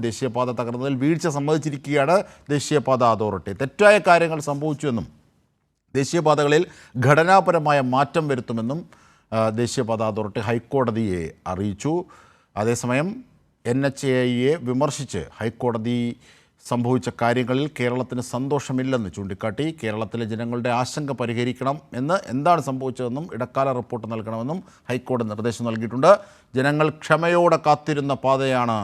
ദേശീയപാത തകർന്നതിൽ വീഴ്ച സമ്മതിച്ചിരിക്കുകയാണ് ദേശീയപാത അതോറിറ്റി. തെറ്റായ കാര്യങ്ങൾ സംഭവിച്ചുവെന്നും ദേശീയപാതകളിൽ ഘടനാപരമായ മാറ്റം വരുത്തുമെന്നും ദേശീയപാത അതോറിറ്റി ഹൈക്കോടതിയെ അറിയിച്ചു. അതേസമയം NHAIയെ വിമർശിച്ച് ഹൈക്കോടതി സംഭവിച്ച കാര്യങ്ങളിൽ കേരളത്തിന് സന്തോഷമില്ലെന്ന് ചൂണ്ടിക്കാട്ടി കേരളത്തിലെ ജനങ്ങളുടെ ആശങ്ക പരിഹരിക്കണം എന്ന് എന്താണ് സംഭവിച്ചതെന്നും ഇടക്കാല റിപ്പോർട്ട് നൽകണമെന്നും ഹൈക്കോടതി നിർദ്ദേശം നൽകിയിട്ടുണ്ട്. ജനങ്ങൾ ക്ഷമയോടെ കാത്തിരുന്ന പാതയാണ്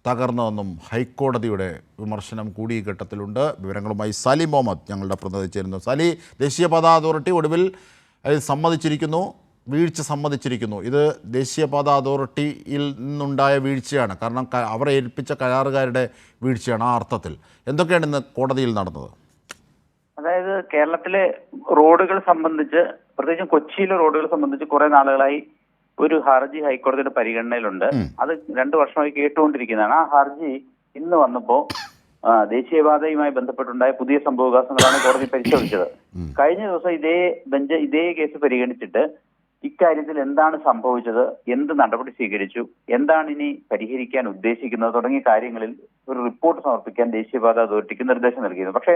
തകർന്നതെന്നും ഹൈക്കോടതിയുടെ വിമർശനം കൂടി ഈ ഘട്ടത്തിലുണ്ട്. വിവരങ്ങളുമായി സാലി മുഹമ്മദ് ഞങ്ങളുടെ പ്രതിനിധി ചേരുന്നു. സാലി, ദേശീയപാത അതോറിറ്റി ഒടുവിൽ സമ്മതിച്ചിരിക്കുന്നു, വീഴ്ച സമ്മതിച്ചിരിക്കുന്നു. ഇത് ദേശീയപാത അതോറിറ്റിയിൽ നിന്നുണ്ടായ വീഴ്ചയാണ്, കാരണം അവരെ ഏൽപ്പിച്ച കരാറുകാരുടെ വീഴ്ചയാണ്. ആ അർത്ഥത്തിൽ എന്തൊക്കെയാണ് ഇന്ന് കോടതിയിൽ നടന്നത്? അതായത് കേരളത്തിലെ റോഡുകൾ സംബന്ധിച്ച്, പ്രത്യേകിച്ചും കൊച്ചിയിലെ റോഡുകൾ സംബന്ധിച്ച് കുറെ നാളുകളായി ഒരു ഹർജി ഹൈക്കോടതിയുടെ പരിഗണനയിലുണ്ട്. അത് 2 വർഷമായി കേട്ടുകൊണ്ടിരിക്കുന്നതാണ്. ആ ഹർജി ഇന്ന് വന്നപ്പോ ദേശീയപാതയുമായി ബന്ധപ്പെട്ടുണ്ടായ പുതിയ സംഭവവികാസങ്ങളാണ് കോടതി പരിശോധിച്ചത്. കഴിഞ്ഞ ദിവസം ഇതേ ബെഞ്ച് ഇതേ കേസ് പരിഗണിച്ചിട്ട് ഇക്കാര്യത്തിൽ എന്താണ് സംഭവിച്ചത്, എന്ത് നടപടി സ്വീകരിച്ചു, എന്താണ് ഇനി പരിഹരിക്കാൻ ഉദ്ദേശിക്കുന്നത് തുടങ്ങിയ കാര്യങ്ങളിൽ ഒരു റിപ്പോർട്ട് സമർപ്പിക്കാൻ ദേശീയപാത അതോറിറ്റിക്ക് നിർദ്ദേശം നൽകിയിരുന്നു. പക്ഷേ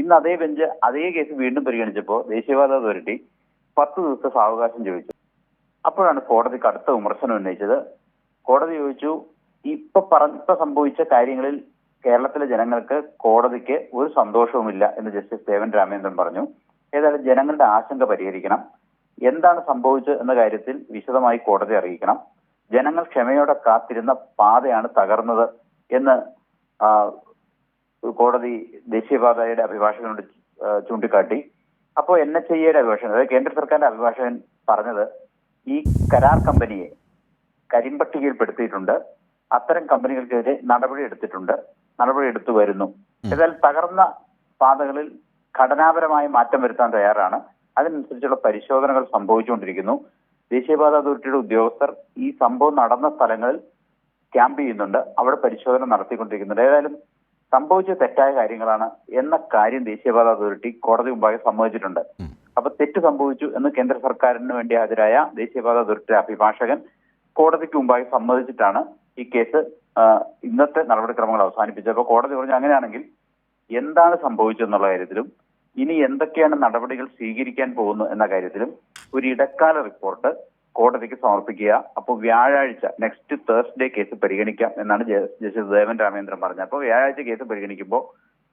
ഇന്ന് അതേ ബെഞ്ച് അതേ കേസ് വീണ്ടും പരിഗണിച്ചപ്പോൾ ദേശീയപാത അതോറിറ്റി 10 ദിവസത്തെ സാവകാശം ചോദിച്ചു. അപ്പോഴാണ് കോടതി കടുത്ത വിമർശനം ഉന്നയിച്ചത്. കോടതി ചോദിച്ചു, ഇപ്പൊ സംഭവിച്ച കാര്യങ്ങളിൽ കേരളത്തിലെ ജനങ്ങൾക്ക്, കോടതിക്ക് ഒരു സന്തോഷവുമില്ല എന്ന് ജസ്റ്റിസ് ദേവൻ രാമേന്ദ്രൻ പറഞ്ഞു. ഏതായാലും ജനങ്ങളുടെ ആശങ്ക പരിഹരിക്കണം, എന്താണ് സംഭവിച്ചത് എന്ന കാര്യത്തിൽ വിശദമായി കോടതി അറിയിക്കണം, ജനങ്ങൾ ക്ഷമയോടെ കാത്തിരുന്ന പാതയാണ് തകർന്നത് എന്ന് കോടതി ദേശീയപാതയുടെ അഭിഭാഷകനോട് ചൂണ്ടിക്കാട്ടി. അപ്പോൾ NHAIയുടെ അഭിഭാഷകൻ, അതായത് കേന്ദ്ര സർക്കാരിന്റെ അഭിഭാഷകൻ പറഞ്ഞത്, ഈ കരാർ കമ്പനിയെ കരിമ്പട്ടികയിൽപ്പെടുത്തിയിട്ടുണ്ട്, അത്തരം കമ്പനികൾക്കെതിരെ നടപടി എടുത്തു വരുന്നു. എന്നാൽ തകർന്ന പാതകളിൽ ഘടനാപരമായ മാറ്റം വരുത്താൻ തയ്യാറാണ്, അതിനനുസരിച്ചുള്ള പരിശോധനകൾ സംഭവിച്ചുകൊണ്ടിരിക്കുന്നു. ദേശീയപാത അതോറിറ്റിയുടെ ഉദ്യോഗസ്ഥർ ഈ സംഭവം നടന്ന സ്ഥലങ്ങളിൽ ക്യാമ്പ് ചെയ്യുന്നുണ്ട്, അവിടെ പരിശോധന നടത്തിക്കൊണ്ടിരിക്കുന്നുണ്ട്. ഏതായാലും സംഭവിച്ച തെറ്റായ കാര്യങ്ങളാണ് എന്ന കാര്യം ദേശീയപാത അതോറിറ്റി കോടതി മുമ്പാകെ സമ്മതിച്ചിട്ടുണ്ട്. അപ്പൊ തെറ്റ് സംഭവിച്ചു എന്ന് കേന്ദ്ര സർക്കാരിന് വേണ്ടി ഹാജരായ ദേശീയപാത അതോറിറ്റിയുടെ അഭിഭാഷകൻ കോടതിക്ക് മുമ്പാകെ സമ്മതിച്ചിട്ടാണ് ഈ കേസ് ഇന്നത്തെ നടപടിക്രമങ്ങൾ അവസാനിപ്പിച്ചത്. അപ്പൊ കോടതി പറഞ്ഞു, അങ്ങനെയാണെങ്കിൽ എന്താണ് സംഭവിച്ചതെന്നുള്ള കാര്യത്തിലും ഇനി എന്തൊക്കെയാണ് നടപടികൾ സ്വീകരിക്കാൻ പോകുന്നു എന്ന കാര്യത്തിലും ഒരു ഇടക്കാല റിപ്പോർട്ട് കോടതിക്ക് സമർപ്പിക്കുക. അപ്പോൾ വ്യാഴാഴ്ച, നെക്സ്റ്റ് തേഴ്സ്ഡേ കേസ് പരിഗണിക്കാം എന്നാണ് ജസ്റ്റിസ് ദേവൻ രാമേന്ദ്രൻ പറഞ്ഞത്. അപ്പോൾ വ്യാഴാഴ്ച കേസ് പരിഗണിക്കുമ്പോൾ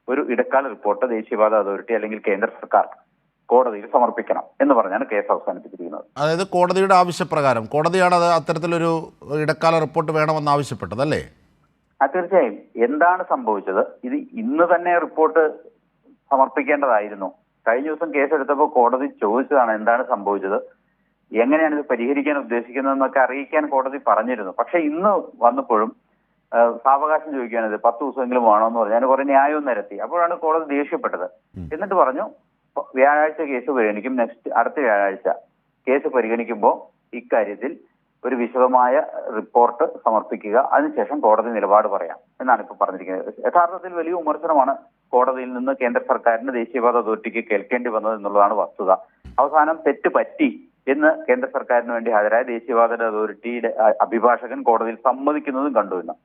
ഒരു ഇടക്കാല റിപ്പോർട്ട് ദേശീയപാത അതോറിറ്റി അല്ലെങ്കിൽ കേന്ദ്ര സർക്കാർ കോടതിയിൽ സമർപ്പിക്കണം എന്ന് പറഞ്ഞാണ് കേസ് അവസാനിപ്പിച്ചിരിക്കുന്നത്. അതായത് കോടതിയുടെ ആവശ്യപ്രകാരം കോടതിയാണ് അത് അത്തരത്തിലൊരു ഇടക്കാല റിപ്പോർട്ട് വേണമെന്ന് ആവശ്യപ്പെട്ടത് അല്ലേ? തീർച്ചയായും. എന്താണ് സംഭവിച്ചത്, ഇത് ഇന്ന് തന്നെ റിപ്പോർട്ട് സമർപ്പിക്കേണ്ടതായിരുന്നു. കഴിഞ്ഞ ദിവസം കേസെടുത്തപ്പോൾ കോടതി ചോദിച്ചതാണ് എന്താണ് സംഭവിച്ചത്, എങ്ങനെയാണ് ഇത് പരിഹരിക്കാൻ ഉദ്ദേശിക്കുന്നതെന്നൊക്കെ അറിയിക്കാൻ കോടതി പറഞ്ഞിരുന്നു. പക്ഷെ ഇന്ന് വന്നപ്പോഴും സാവകാശം ചോദിക്കുകയാണിത്, 10 ദിവസമെങ്കിലും വേണമെന്ന് പറഞ്ഞു. ഞാൻ കുറെ ന്യായവും നിരത്തി. അപ്പോഴാണ് കോടതി ദേഷ്യപ്പെട്ടത്. എന്നിട്ട് പറഞ്ഞു, വ്യാഴാഴ്ച കേസ് പരിഗണിക്കും, അടുത്ത വ്യാഴാഴ്ച കേസ് പരിഗണിക്കുമ്പോൾ ഇക്കാര്യത്തിൽ ഒരു വിശദമായ റിപ്പോർട്ട് സമർപ്പിക്കുക, അതിനുശേഷം കോടതി നിലപാട് പറയാം എന്നാണ് ഇപ്പൊ പറഞ്ഞിരിക്കുന്നത്. യഥാർത്ഥത്തിൽ വലിയ വിമർശനമാണ് കോടതിയിൽ നിന്ന് കേന്ദ്ര സർക്കാരിന് ദേശീയപാത അതോറിറ്റിക്ക് കേൾക്കേണ്ടി വന്നത് എന്നുള്ളതാണ് വസ്തുത. അവസാനം തെറ്റ് പറ്റി എന്ന് കേന്ദ്ര സർക്കാരിന് വേണ്ടി ഹാജരായ ദേശീയപാത അതോറിറ്റിയുടെ അഭിഭാഷകൻ കോടതിയിൽ സമ്മതിക്കുന്നതും കണ്ടു എന്ന്.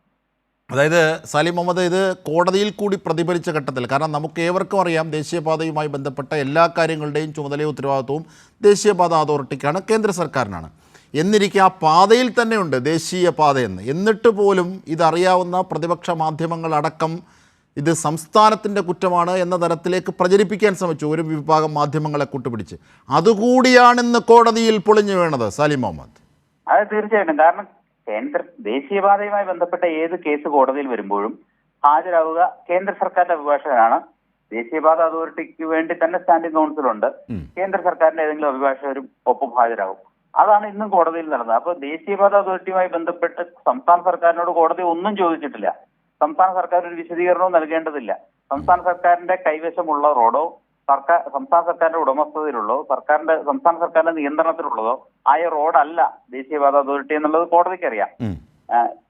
അതായത് സാലി മുഹമ്മദ്, ഇത് കോടതിയിൽ കൂടി പ്രതിഫലിച്ച ഘട്ടത്തിൽ, കാരണം നമുക്ക് ഏവർക്കും അറിയാം ദേശീയപാതയുമായി ബന്ധപ്പെട്ട എല്ലാ കാര്യങ്ങളുടെയും ചുമതലയും ഉത്തരവാദിത്വവും ദേശീയപാത അതോറിറ്റിക്കാണ്, കേന്ദ്ര സർക്കാരിനാണ്. എന്നിരിക്കെ ആ പാതയിൽ തന്നെയുണ്ട് ദേശീയപാതയെന്ന്. എന്നിട്ട് പോലും ഇതറിയാവുന്ന പ്രതിപക്ഷ മാധ്യമങ്ങളടക്കം ഇത് സംസ്ഥാനത്തിൻ്റെ കുറ്റമാണ് എന്ന തരത്തിലേക്ക് പ്രചരിപ്പിക്കാൻ ശ്രമിച്ചു ഒരു വിഭാഗം മാധ്യമങ്ങളെ കൂട്ടുപിടിച്ച്. അതുകൂടിയാണിന്ന് കോടതിയിൽ പൊളിഞ്ഞു വീണത് സാലി മുഹമ്മദ്. അത് തീർച്ചയായിട്ടും. കാരണം ദേശീയപാതയുമായി ബന്ധപ്പെട്ട ഏത് കേസ് കോടതിയിൽ വരുമ്പോഴും ഹാജരാവുക കേന്ദ്ര സർക്കാരിന്റെ അഭിഭാഷകനാണ്. ദേശീയപാത അതോറിറ്റിക്ക് വേണ്ടി തന്നെ സ്റ്റാൻഡിംഗ് കൗൺസിലുണ്ട്, കേന്ദ്ര സർക്കാരിന്റെ ഏതെങ്കിലും അഭിഭാഷകരും ഒപ്പം ഹാജരാകും. അതാണ് ഇന്നും കോടതിയിൽ നടന്നത്. അപ്പൊ ദേശീയപാത അതോറിറ്റിയുമായി ബന്ധപ്പെട്ട് സംസ്ഥാന സർക്കാരിനോട് കോടതി ഒന്നും ചോദിച്ചിട്ടില്ല. സംസ്ഥാന സർക്കാർ ഒരു വിശദീകരണവും നൽകേണ്ടതില്ല. സംസ്ഥാന സർക്കാരിന്റെ കൈവശമുള്ള റോഡോ സംസ്ഥാന സർക്കാരിന്റെ ഉടമസ്ഥതയിലുള്ളോ സംസ്ഥാന സർക്കാരിന്റെ നിയന്ത്രണത്തിലുള്ളതോ ആയ റോഡല്ല ദേശീയപാത അതോറിറ്റി എന്നുള്ളത് കോടതിക്ക് അറിയാം.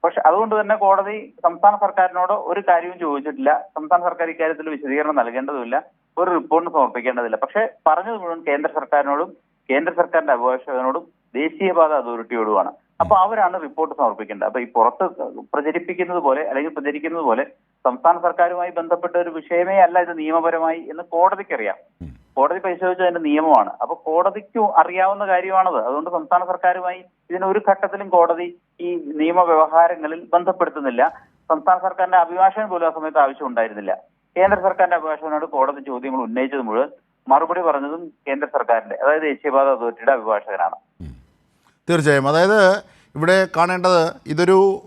പക്ഷെ അതുകൊണ്ട് തന്നെ കോടതി സംസ്ഥാന സർക്കാരിനോട് ഒരു കാര്യവും ചോദിച്ചിട്ടില്ല. സംസ്ഥാന സർക്കാർ ഇക്കാര്യത്തിൽ വിശദീകരണം നൽകേണ്ടതുമില്ല, ഒരു റിപ്പോർട്ട് സമർപ്പിക്കേണ്ടതില്ല. പക്ഷെ പറഞ്ഞത് മുഴുവൻ കേന്ദ്ര സർക്കാരിനോടും കേന്ദ്ര സർക്കാരിന്റെ അഭിഭാഷകനോടും ദേശീയപാത അതോറിറ്റിയോടുമാണ്. അപ്പൊ അവരാണ് റിപ്പോർട്ട് സമർപ്പിക്കേണ്ടത്. അപ്പൊ ഈ പുറത്ത് പ്രചരിപ്പിക്കുന്നത് പോലെ അല്ലെങ്കിൽ പ്രചരിക്കുന്നത് പോലെ സംസ്ഥാന സർക്കാരുമായി ബന്ധപ്പെട്ട ഒരു വിഷയമേ അല്ല ഇത് നിയമപരമായി എന്ന് കോടതിക്കറിയാം. കോടതി പരിശോധിച്ച അതിന്റെ നിയമമാണ്. അപ്പൊ കോടതിക്ക് അറിയാവുന്ന കാര്യമാണത്. അതുകൊണ്ട് സംസ്ഥാന സർക്കാരുമായി ഇതിന് ഒരു ഘട്ടത്തിലും കോടതി ഈ നിയമവ്യവഹാരങ്ങളിൽ ബന്ധപ്പെടുത്തുന്നില്ല. സംസ്ഥാന സർക്കാരിന്റെ അഭിഭാഷകൻ പോലും ആ സമയത്ത് ആവശ്യം ഉണ്ടായിരുന്നില്ല. കേന്ദ്ര സർക്കാരിന്റെ അഭിഭാഷകനോട് കോടതി ചോദ്യങ്ങൾ ഉന്നയിച്ചത് മുഴുവൻ മറുപടി പറഞ്ഞതും കേന്ദ്ര സർക്കാരിന്റെ, അതായത് ദേശീയപാത അതോറിറ്റിയുടെ അഭിഭാഷകനാണ്. തീർച്ചയായും. അതായത് ഇവിടെ കാണേണ്ടത്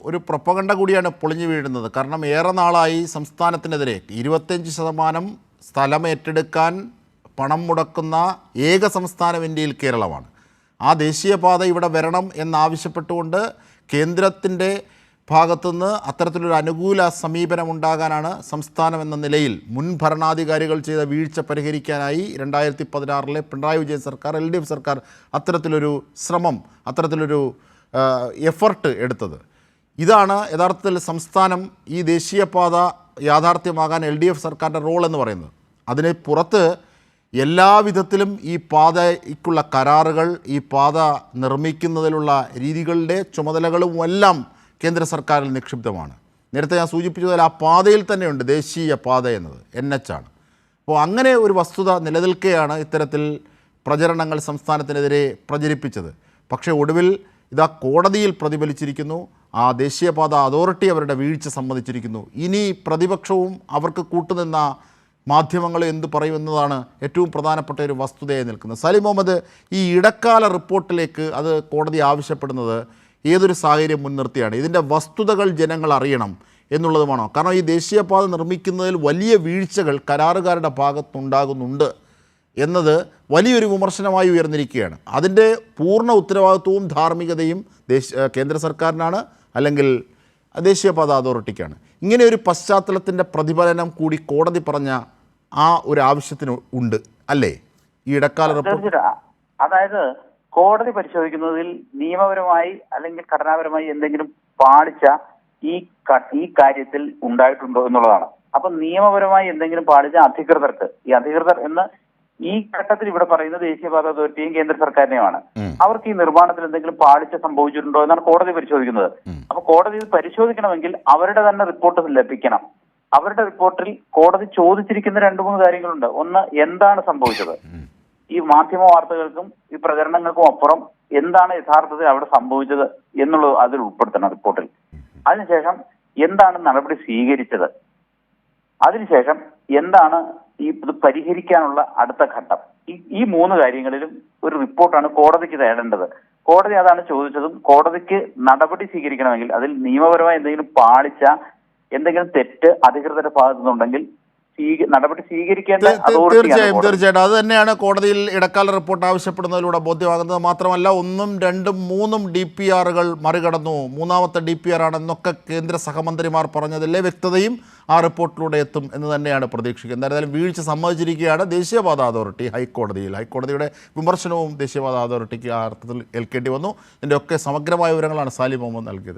ഒരു പ്രൊപ്പഗണ്ട കൂടിയാണ് പൊളിഞ്ഞു വീഴുന്നത്. കാരണം ഏറെ നാളായി സംസ്ഥാനത്തിനെതിരെ 25% സ്ഥലം ഏറ്റെടുക്കാൻ പണം മുടക്കുന്ന ഏക സംസ്ഥാനം ഇന്ത്യയിൽ കേരളമാണ്. ആ ദേശീയപാത ഇവിടെ വരണം എന്നാവശ്യപ്പെട്ടുകൊണ്ട് കേന്ദ്രത്തിൻ്റെ ഭാഗത്തുനിന്ന് അത്തരത്തിലൊരു അനുകൂല സമീപനം ഉണ്ടാകാനാണ് സംസ്ഥാനം എന്ന നിലയിൽ മുൻ ഭരണാധികാരികൾ ചെയ്ത വീഴ്ച പരിഹരിക്കാനായി 2016 പിണറായി വിജയൻ സർക്കാർ, LDF സർക്കാർ അത്തരത്തിലൊരു ശ്രമം, അത്തരത്തിലൊരു എഫർട്ട് എടുത്തത്. ഇതാണ് യഥാർത്ഥത്തിൽ സംസ്ഥാനം ഈ ദേശീയപാത യാഥാർത്ഥ്യമാകാൻ LDF സർക്കാരിൻ്റെ റോൾ എന്ന് പറയുന്നത്. അതിന് പുറത്ത് എല്ലാവിധത്തിലും ഈ പാതയ്ക്കുള്ള കരാറുകൾ, ഈ പാത നിർമ്മിക്കുന്നതിലുള്ള രീതികളുടെ ചുമതലകളും എല്ലാം കേന്ദ്ര സർക്കാരിൽ നിക്ഷിപ്തമാണ്. നേരത്തെ ഞാൻ സൂചിപ്പിച്ചതുപോലെ ആ പാതയിൽ തന്നെയുണ്ട് ദേശീയ പാത എന്നത്, NH ആണ്. അപ്പോൾ അങ്ങനെ ഒരു വസ്തുത നിലനിൽക്കെയാണ് ഇത്തരത്തിൽ പ്രചരണങ്ങൾ സംസ്ഥാനത്തിനെതിരെ പ്രചരിപ്പിച്ചത്. പക്ഷേ ഒടുവിൽ ഇതാ കോടതിയിൽ പ്രതിഫലിച്ചിരിക്കുന്നു. ആ ദേശീയപാത അതോറിറ്റി അവരുടെ വീഴ്ച സമ്മതിച്ചിരിക്കുന്നു. ഇനി പ്രതിപക്ഷവും അവർക്ക് കൂട്ടുനിന്ന മാധ്യമങ്ങൾ എന്ത് പറയുമെന്നതാണ് ഏറ്റവും പ്രധാനപ്പെട്ട ഒരു വസ്തുതയായി നിൽക്കുന്നത്. സലീം മുഹമ്മദ്, ഈ ഇടക്കാല റിപ്പോർട്ടിലേക്ക് അത് കോടതി ആവശ്യപ്പെടുന്നത് ഏതൊരു സാഹചര്യം മുൻനിർത്തിയാണ്? ഇതിൻ്റെ വസ്തുതകൾ ജനങ്ങൾ അറിയണം എന്നുള്ളതുമാണോ? കാരണം ഈ ദേശീയപാത നിർമ്മിക്കുന്നതിൽ വലിയ വീഴ്ചകൾ കരാറുകാരുടെ ഭാഗത്തുണ്ടാകുന്നുണ്ട് എന്നത് വലിയൊരു വിമർശനമായി ഉയർന്നിരിക്കുകയാണ്. അതിൻ്റെ പൂർണ്ണ ഉത്തരവാദിത്വവും ധാർമ്മികതയും കേന്ദ്ര സർക്കാരിനാണ്, അല്ലെങ്കിൽ ദേശീയപാത അതോറിറ്റിക്കാണ്. ഇങ്ങനെ ഒരു പശ്ചാത്തലത്തിൻ്റെ പ്രതിഫലനം കൂടി കോടതി പറഞ്ഞ ആ ഒരു ആവശ്യത്തിന് ഉണ്ട് അല്ലേ ഈ ഇടക്കാല റിപ്പോർട്ട്? അതായത് കോടതി പരിശോധിക്കുന്നതിൽ നിയമപരമായി അല്ലെങ്കിൽ ഘടനാപരമായി എന്തെങ്കിലും പാളിച്ച ഈ കാര്യത്തിൽ ഉണ്ടായിട്ടുണ്ടോ എന്നുള്ളതാണ്. അപ്പൊ നിയമപരമായി എന്തെങ്കിലും പാളിച്ച ഈ അധികൃതർ എന്ന് ഈ ഘട്ടത്തിൽ ഇവിടെ പറയുന്നത് ദേശീയപാത അതോറിറ്റിയും കേന്ദ്ര സർക്കാരിനെയുമാണ്. അവർക്ക് ഈ നിർമ്മാണത്തിൽ എന്തെങ്കിലും പാളിച്ച സംഭവിച്ചിട്ടുണ്ടോ എന്നാണ് കോടതി പരിശോധിക്കുന്നത്. അപ്പൊ കോടതി ഇത് പരിശോധിക്കണമെങ്കിൽ അവരുടെ തന്നെ റിപ്പോർട്ട് ലഭിക്കണം. അവരുടെ റിപ്പോർട്ടിൽ കോടതി ചോദിച്ചിരിക്കുന്ന 2-3 കാര്യങ്ങളുണ്ട്. ഒന്ന്, എന്താണ് സംഭവിച്ചത്? ഈ മാധ്യമ വാർത്തകൾക്കും ഈ പ്രചരണങ്ങൾക്കും അപ്പുറം എന്താണ് യഥാർത്ഥത്തിൽ അവിടെ സംഭവിച്ചത് എന്നുള്ളത് അതിൽ ഉൾപ്പെടുത്തണം റിപ്പോർട്ടിൽ. അതിനുശേഷം എന്താണ് നടപടി സ്വീകരിച്ചത്? അതിനുശേഷം എന്താണ് ഇത് പരിഹരിക്കാനുള്ള അടുത്ത ഘട്ടം? ഈ 3 കാര്യങ്ങളിലും ഒരു റിപ്പോർട്ടാണ് കോടതിക്ക് തേടേണ്ടത്. കോടതി അതാണ് ചോദിച്ചതും. കോടതിക്ക് നടപടി സ്വീകരിക്കണമെങ്കിൽ അതിൽ നിയമപരമായ എന്തെങ്കിലും പാളിച്ച, എന്തെങ്കിലും തെറ്റ് അധികൃതരുടെ ഭാഗത്തു നിന്നുണ്ടെങ്കിൽ നടപടി സ്വീകരിക്കേണ്ട തീർച്ചയായും അത് തന്നെയാണ് കോടതിയിൽ ഇടക്കാല റിപ്പോർട്ട് ആവശ്യപ്പെടുന്നതിലൂടെ ബോധ്യമാകുന്നത്. മാത്രമല്ല 1, 2, 3 DPRകൾ മറികടന്നു, 3ാമത്തെ DPR ആണെന്നൊക്കെ കേന്ദ്ര സഹമന്ത്രിമാർ പറഞ്ഞതിലെ വ്യക്തതയും ആ റിപ്പോർട്ടിലൂടെ എത്തും എന്ന് തന്നെയാണ് പ്രതീക്ഷിക്കുന്നത്. എന്തായാലും വീഴ്ച സമ്മതിച്ചിരിക്കുകയാണ് ദേശീയപാത അതോറിറ്റി ഹൈക്കോടതിയുടെ വിമർശനവും ദേശീയപാത അതോറിറ്റിക്ക് ആ അർത്ഥത്തിൽ ഏൽക്കേണ്ടി വന്നു. ഇതിൻ്റെയൊക്കെ സമഗ്രമായ വിവരങ്ങളാണ് സാലിം മുഹമ്മദ് നൽകിയത്.